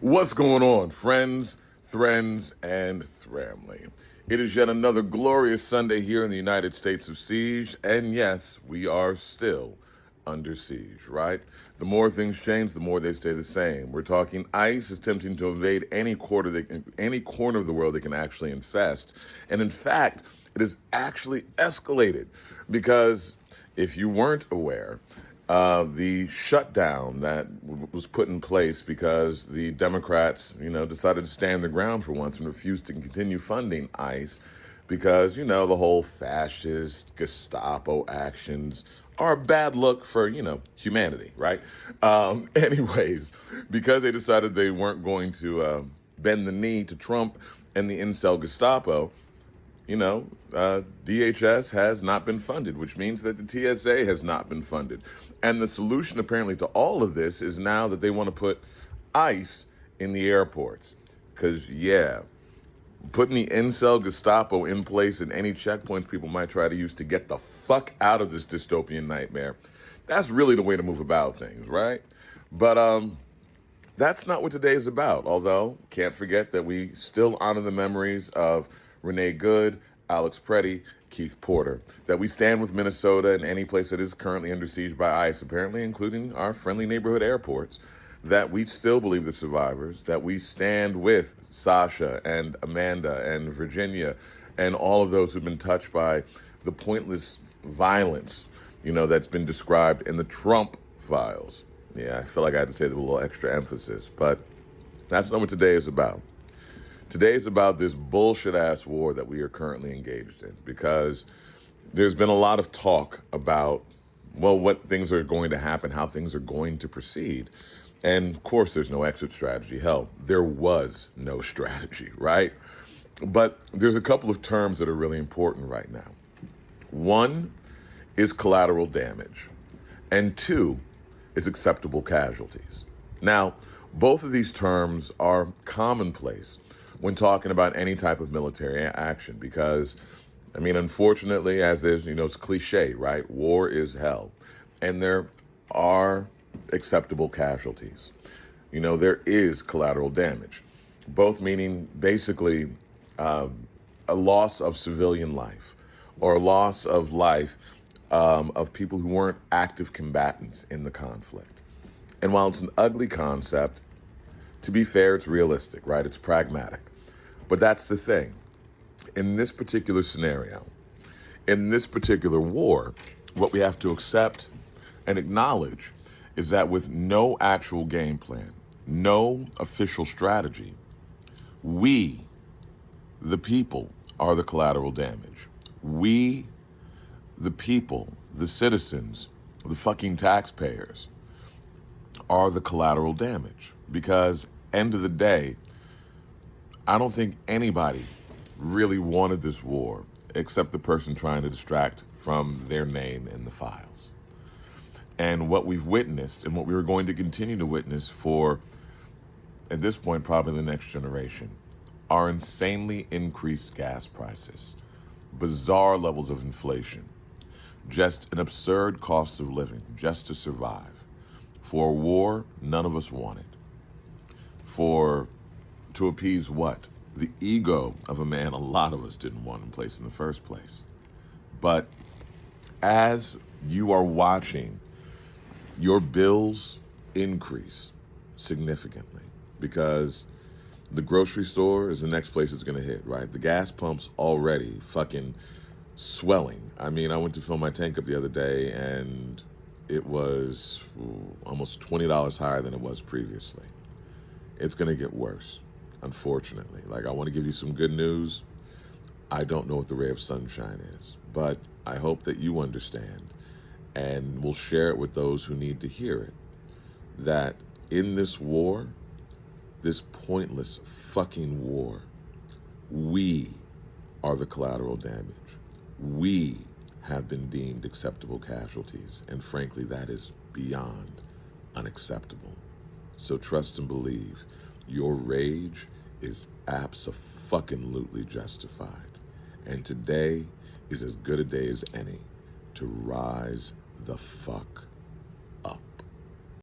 What's going on, friends, friends, and family? It is yet another glorious Sunday here in the United States of Siege, and yes, we are still under siege, right? The more things change, the more they stay the same. We're talking ICE is attempting to invade any corner of the world they can actually infest, and in fact, it has actually escalated because if you weren't aware, the shutdown that was put in place because the Democrats, decided to stand their ground for once and refused to continue funding ICE because, the whole fascist Gestapo actions are a bad look for, humanity, right? Anyways, because they decided they weren't going to bend the knee to Trump and the incel Gestapo, DHS has not been funded, which means that the TSA has not been funded. And the solution apparently to all of this is now that they want to put ICE in the airports. Because, putting the incel Gestapo in place in any checkpoints people might try to use to get the fuck out of this dystopian nightmare, that's really the way to move about things, right? But that's not what today is about. Although, can't forget that we still honor the memories of Renee Good, Alex Preddy, Keith Porter, that we stand with Minnesota and any place that is currently under siege by ICE, apparently including our friendly neighborhood airports, that we still believe the survivors, that we stand with Sasha and Amanda and Virginia and all of those who've been touched by the pointless violence, that's been described in the Trump files. Yeah, I feel like I had to say that with a little extra emphasis, but that's not what today is about. Today is about this bullshit-ass war that we are currently engaged in because there's been a lot of talk about, what things are going to happen, how things are going to proceed. And, of course, there's no exit strategy. Hell, there was no strategy, right? But there's a couple of terms that are really important right now. One is collateral damage, and two is acceptable casualties. Now, both of these terms are commonplace when talking about any type of military action because, unfortunately, as there's, it's cliche, right? War is hell. And there are acceptable casualties. There is collateral damage, both meaning basically a loss of civilian life or a loss of life of people who weren't active combatants in the conflict. And while it's an ugly concept, to be fair, it's realistic, right? It's pragmatic. But that's the thing. In this particular scenario, in this particular war, what we have to accept and acknowledge is that with no actual game plan, no official strategy, we, the people, are the collateral damage. We, the people, the citizens, the fucking taxpayers, are the collateral damage. Because, end of the day, I don't think anybody really wanted this war except the person trying to distract from their name in the files. And what we've witnessed and what we are going to continue to witness for, at this point, probably the next generation, are insanely increased gas prices, bizarre levels of inflation, just an absurd cost of living just to survive, for a war none of us wanted, to appease what? The ego of a man a lot of us didn't want in place in the first place. But as you are watching your bills increase significantly, because the grocery store is the next place it's going to hit, right? The gas pump's already fucking swelling. I went to fill my tank up the other day and it was almost $20 higher than it was previously. It's going to get worse, unfortunately. I want to give you some good news. I don't know what the ray of sunshine is, but I hope that you understand and will share it with those who need to hear it, that in this war, this pointless fucking war, we are the collateral damage. We have been deemed acceptable casualties, and frankly, that is beyond unacceptable. So trust and believe, your rage is abso-fucking-lutely justified. And today is as good a day as any to rise the fuck